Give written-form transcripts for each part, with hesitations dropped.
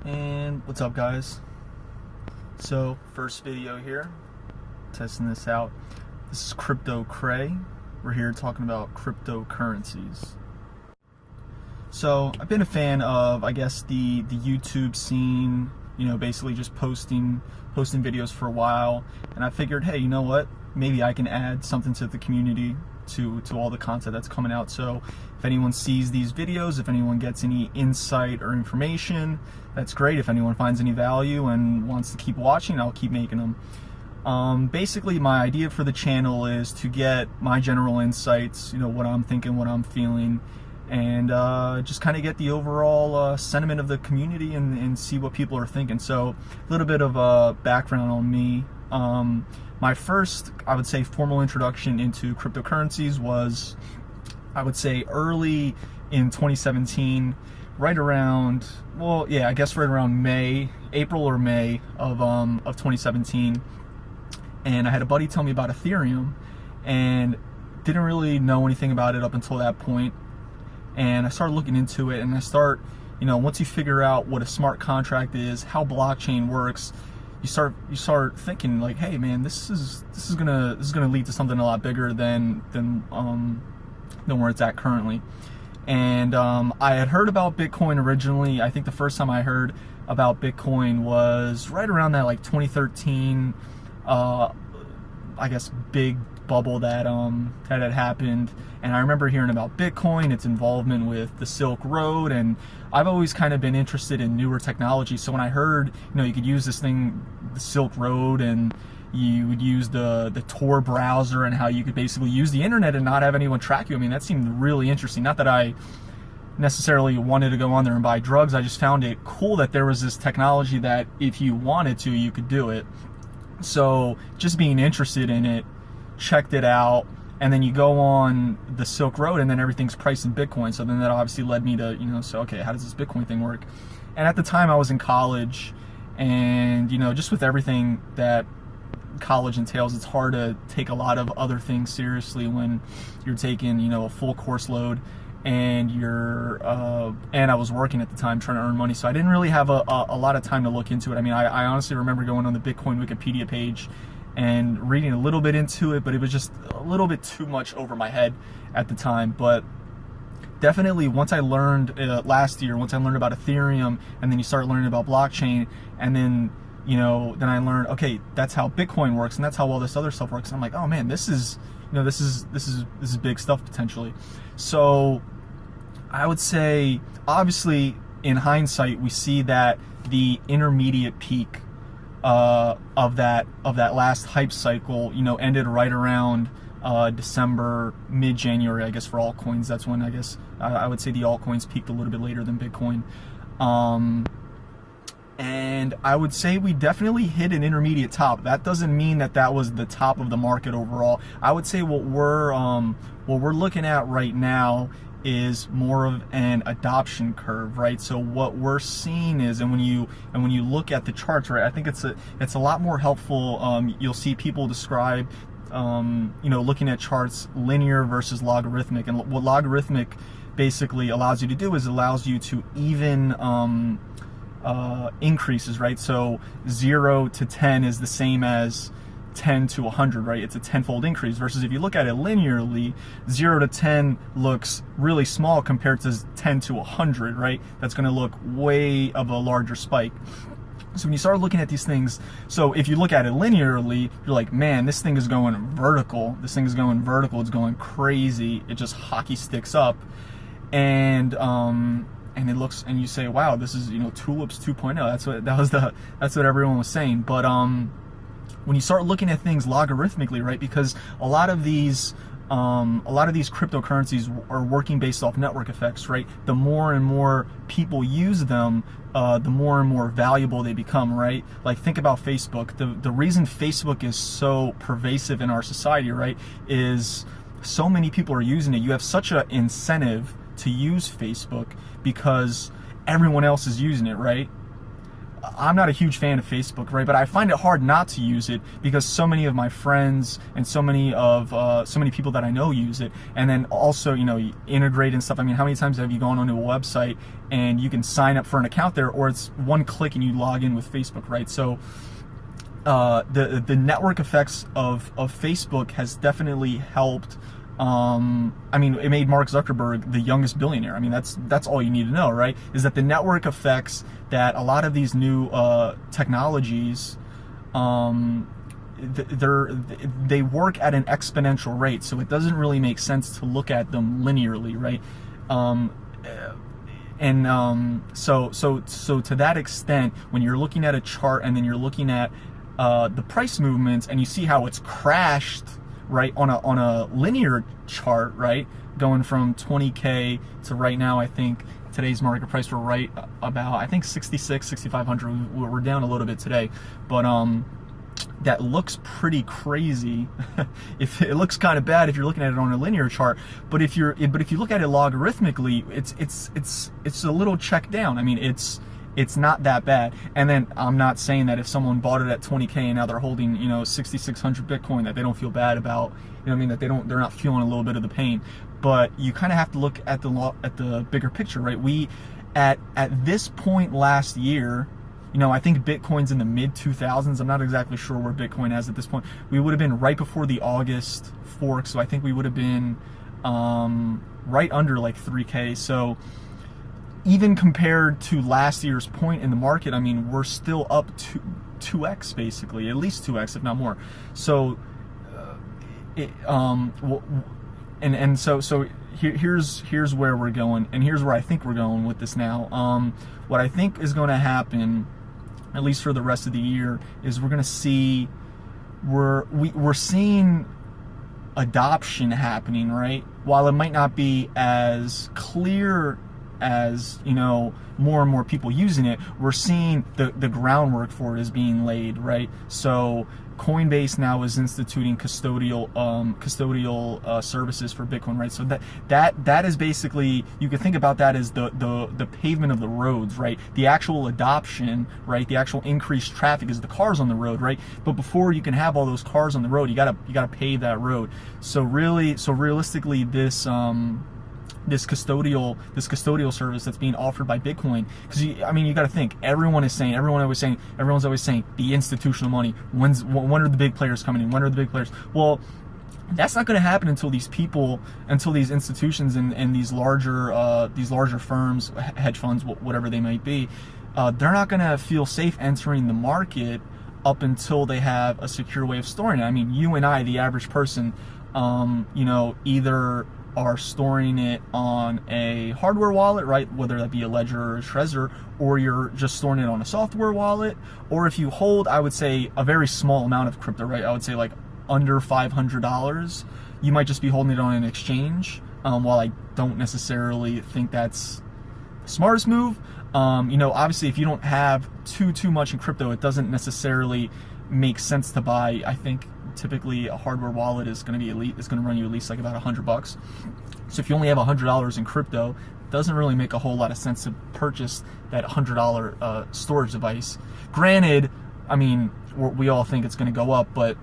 And what's up, guys? So, first video here, testing this out. This is Crypto Cray. We're here talking about cryptocurrencies. So, I've been a fan of, I guess, the YouTube scene, basically just posting videos for a while, and I figured, hey, you know what? Maybe I can add something to the community, to all the content that's coming out. So if anyone sees these videos, if anyone gets any insight or information, that's great. If anyone finds any value and wants to keep watching, I'll keep making them. Basically, my idea for the channel is to get my general insights, what I'm thinking, what I'm feeling, and just kind of get the overall sentiment of the community and see what people are thinking. So a little bit of background on me. My first, I would say, formal introduction into cryptocurrencies was, I would say, early in 2017, right around, I guess right around April or May of 2017. And I had a buddy tell me about Ethereum, and didn't really know anything about it up until that point. And I started looking into it, and once you figure out what a smart contract is, how blockchain works, you start thinking like, hey man, this is gonna lead to something a lot bigger than where it's at currently. And I had heard about Bitcoin originally. I think the first time I heard about Bitcoin was right around that, like, 2013 I guess big bubble that had happened. And I remember hearing about Bitcoin, its involvement with the Silk Road, and I've always kind of been interested in newer technology. So when I heard, you could use this thing, the Silk Road, and you would use the Tor browser, and how you could basically use the internet and not have anyone track you. I mean, that seemed really interesting. Not that I necessarily wanted to go on there and buy drugs. I just found it cool that there was this technology that if you wanted to, you could do it. So just being interested in it, checked it out, and then you go on the Silk Road, and then everything's priced in Bitcoin. So then that obviously led me to, okay, how does this Bitcoin thing work? And at the time I was in college, and, just with everything that college entails, it's hard to take a lot of other things seriously when you're taking, a full course load, and and I was working at the time trying to earn money. So I didn't really have a lot of time to look into it. I mean, I honestly remember going on the Bitcoin Wikipedia page and reading a little bit into it, but it was just a little bit too much over my head at the time. But definitely once I learned last year, once I learned about Ethereum, and then you start learning about blockchain, and then then I learned, okay, that's how Bitcoin works, and that's how all this other stuff works. And I'm like, oh man, this is big stuff potentially. So I would say, obviously, in hindsight, we see that the intermediate peak of that last hype cycle, ended right around December, mid-January, I guess, for altcoins. That's when, I guess, I would say the altcoins peaked a little bit later than Bitcoin. And I would say we definitely hit an intermediate top. That doesn't mean that was the top of the market overall. I would say what we're looking at right now is more of an adoption curve, right? So what we're seeing is, and when you look at the charts, right, I think it's a lot more helpful. You'll see people describe, looking at charts, linear versus logarithmic, and what logarithmic basically allows you to do is allows you to even increases, right? So 0 to 10 is the same as 10 to 100, right? It's a tenfold increase, versus if you look at it linearly, 0 to 10 looks really small compared to 10 to 100, right? That's going to look way of a larger spike. So when you start looking at these things, so if you look at it linearly, you're like, man, this thing is going vertical. This thing is going vertical. It's going crazy. It just hockey sticks up. And it looks, and you say, wow, this is, tulips 2.0. That's what everyone was saying. But when you start looking at things logarithmically, right, because a lot of these cryptocurrencies are working based off network effects, right? The more and more people use them, the more and more valuable they become, right? Like, think about Facebook. The reason Facebook is so pervasive in our society, right, is so many people are using it. You have such an incentive to use Facebook because everyone else is using it, right? I'm not a huge fan of Facebook, right? But I find it hard not to use it because so many of my friends and so many people that I know use it. And then also, you integrate and stuff. I mean, how many times have you gone onto a website and you can sign up for an account there, or it's one click and you log in with Facebook, right? So the network effects of Facebook has definitely helped. I mean, it made Mark Zuckerberg the youngest billionaire. I mean, that's all you need to know, right? Is that the network effects that a lot of these new technologies, they work at an exponential rate. So it doesn't really make sense to look at them linearly, right? So to that extent, when you're looking at a chart and then you're looking at the price movements and you see how it's crashed, right, on a linear chart, right, going from 20K to right now, I think today's market price, we're right about, I think 6,500. We're down a little bit today, but that looks pretty crazy. If it looks kind of bad if you're looking at it on a linear chart, but if you look at it logarithmically, it's a little check down. I mean, it's not that bad. And then I'm not saying that if someone bought it at 20K and now they're holding 6,600 Bitcoin, that they don't feel bad about, I mean, that they're not feeling a little bit of the pain. But you kind of have to look at the bigger picture, right? We at this point last year, I think Bitcoin's in the mid 2000s. I'm not exactly sure where Bitcoin is at this point. We would have been right before the August fork, so I think we would have been right under like 3K. So even compared to last year's point in the market, I mean, we're still up to 2x basically, at least 2x, if not more. So, here's where we're going, and here's where I think we're going with this now. What I think is going to happen, at least for the rest of the year, is we're going to see we're seeing adoption happening, right? While it might not be as clear as more and more people using it, we're seeing the groundwork for it is being laid, right? So Coinbase now is instituting custodial services for Bitcoin, right? So that is basically, you can think about that as the pavement of the roads, right? The actual adoption, right? The actual increased traffic is the cars on the road, right? But before you can have all those cars on the road, you gotta pave that road. So realistically, this custodial service that's being offered by Bitcoin, because you got to think, everyone's always saying the institutional money, when are the big players coming in, when are the big players? Well, that's not going to happen until these institutions and these larger firms, hedge funds, whatever they might be, they're not going to feel safe entering the market up until they have a secure way of storing it. I mean, you and I, the average person, either are storing it on a hardware wallet, right? Whether that be a Ledger or a Trezor, or you're just storing it on a software wallet, or if you hold, I would say, a very small amount of crypto, right? I would say like under $500, you might just be holding it on an exchange. While I don't necessarily think that's the smartest move, obviously if you don't have too much in crypto, it doesn't necessarily make sense to buy. I think typically a hardware wallet is going to run you at least like about $100. So if you only have $100 in crypto, it doesn't really make a whole lot of sense to purchase that $100 storage device. Granted, I mean, we all think it's going to go up, but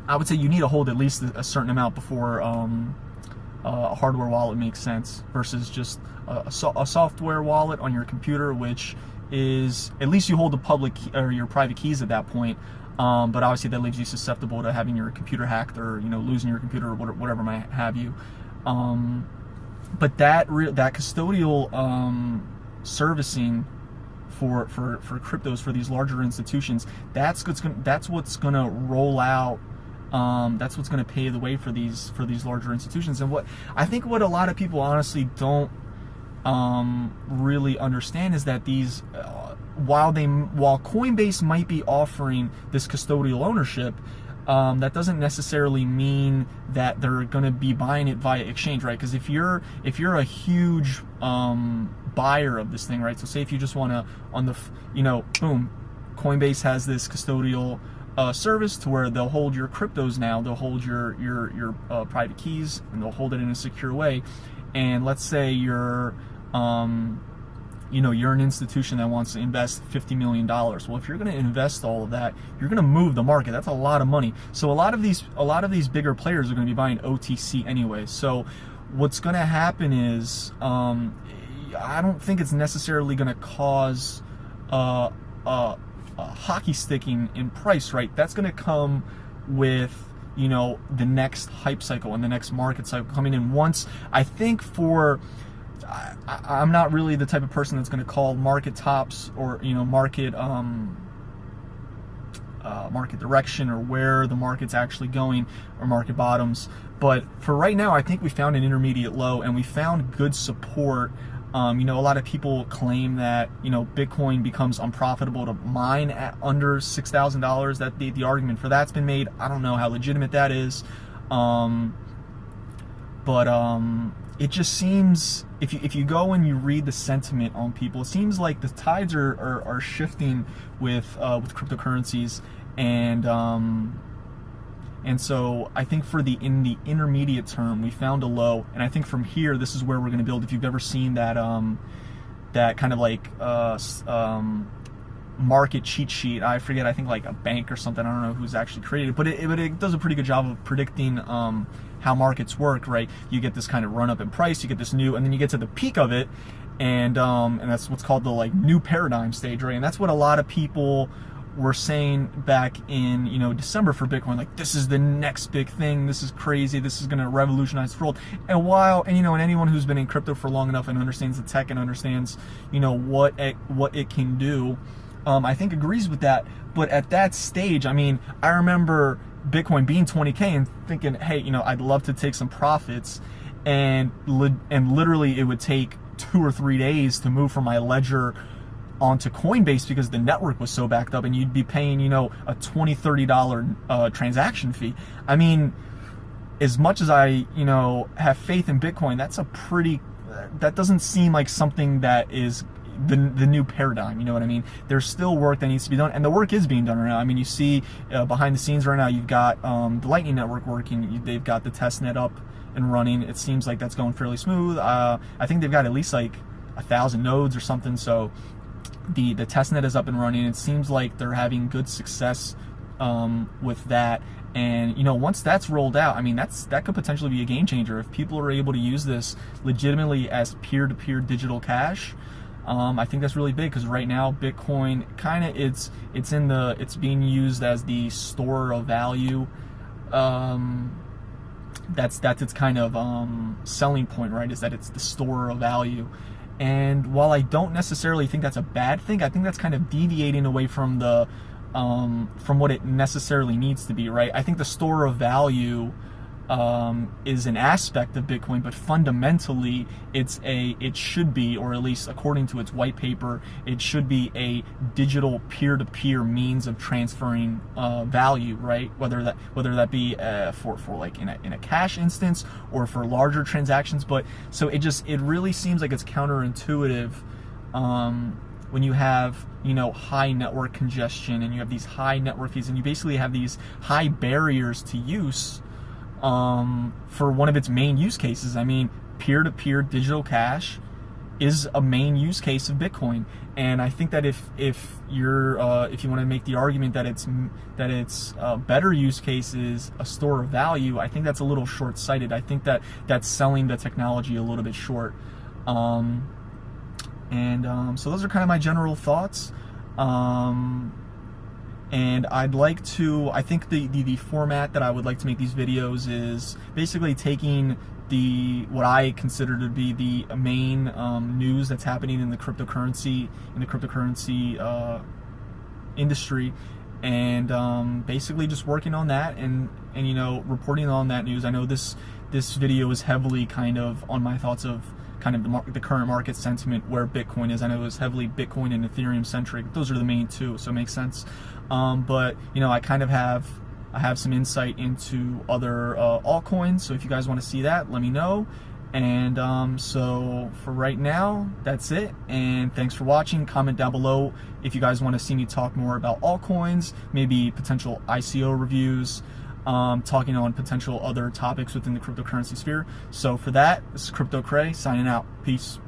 I would say you need to hold at least a certain amount before a hardware wallet makes sense, versus just a software wallet on your computer, which is, at least you hold the public or your private keys at that point. But obviously that leaves you susceptible to having your computer hacked, or losing your computer, or whatever might have you. But that custodial servicing for cryptos for these larger institutions, that's what's gonna roll out. That's what's gonna pave the way for these larger institutions. And what a lot of people honestly don't really understand is that these. While Coinbase might be offering this custodial ownership, that doesn't necessarily mean that they're going to be buying it via exchange, right? Because if you're a huge buyer of this thing, right? So say if you just want to, boom, Coinbase has this custodial service to where they'll hold your cryptos now, they'll hold your private keys, and they'll hold it in a secure way. And let's say you're you're an institution that wants to invest $50 million. Well, if you're going to invest all of that, you're going to move the market. That's a lot of money. So a lot of these bigger players are going to be buying OTC anyway. So what's going to happen is, I don't think it's necessarily going to cause a hockey sticking in price, right? That's going to come with the next hype cycle and the next market cycle coming in. Once, I think, I'm not really the type of person that's going to call market tops or market direction or where the market's actually going, or market bottoms. But for right now, I think we found an intermediate low, and we found good support. A lot of people claim that Bitcoin becomes unprofitable to mine at under $6,000. That the argument for that's been made. I don't know how legitimate that is, but it just seems, if you go and you read the sentiment on people, it seems like the tides are shifting with cryptocurrencies, and so I think in the intermediate term, we found a low, and I think from here, this is where we're going to build. If you've ever seen that kind of like market cheat sheet, I forget, I think like a bank or something, I don't know who's actually created it, but it does a pretty good job of predicting how markets work, right? You get this kind of run up in price, you get this new, and then you get to the peak of it, and that's what's called the like new paradigm stage, right? And that's what a lot of people were saying back in December for Bitcoin, like, this is the next big thing, this is crazy, this is going to revolutionize the world. And and anyone who's been in crypto for long enough and understands the tech and understands what it can do, I think agrees with that. But at that stage, I remember Bitcoin being 20K and thinking, hey, I'd love to take some profits, and literally it would take 2 or 3 days to move from my ledger onto Coinbase because the network was so backed up, and you'd be paying a $20-$30 transaction fee. As much as I have faith in Bitcoin, that doesn't seem like something that is the new paradigm. You know what I mean? There's still work that needs to be done, and the work is being done right now. You see behind the scenes right now, you've got the Lightning Network working, they've got the testnet up and running. It seems like that's going fairly smooth. I think they've got at least like 1,000 nodes or something, so the testnet is up and running. It seems like they're having good success with that, and once that's rolled out, that could potentially be a game changer if people are able to use this legitimately as peer-to-peer digital cash. I think that's really big, because right now Bitcoin it's being used as the store of value. That's its kind of selling point, right? Is that it's the store of value. And while I don't necessarily think that's a bad thing, I think that's kind of deviating away from from what it necessarily needs to be, right? I think the store of value is an aspect of Bitcoin, but fundamentally it should be, or at least according to its white paper, it should be a digital peer-to-peer means of transferring value, right? Whether that be for like in a cash instance or for larger transactions. But so it really seems like it's counterintuitive when you have high network congestion, and you have these high network fees, and you basically have these high barriers to use for one of its main use cases. Peer-to-peer digital cash is a main use case of Bitcoin, and I think that if you want to make the argument that its better use case is a store of value, I think that's a little short-sighted. I think that's selling the technology a little bit short. So those are kind of my general thoughts. And I think the format that I would like to make these videos is basically taking what I consider to be the main news that's happening in the cryptocurrency industry, and basically just working on that and reporting on that news. I know this video is heavily kind of on my thoughts of kind of the current market sentiment, where Bitcoin is. I know it was heavily Bitcoin and Ethereum centric. Those are the main two, so it makes sense. But I kind of have some insight into other altcoins. So if you guys want to see that, let me know. And so for right now, that's it. And thanks for watching. Comment down below if you guys want to see me talk more about altcoins, maybe potential ICO reviews, talking on potential other topics within the cryptocurrency sphere. So for that, this is Crypto Cray signing out. Peace.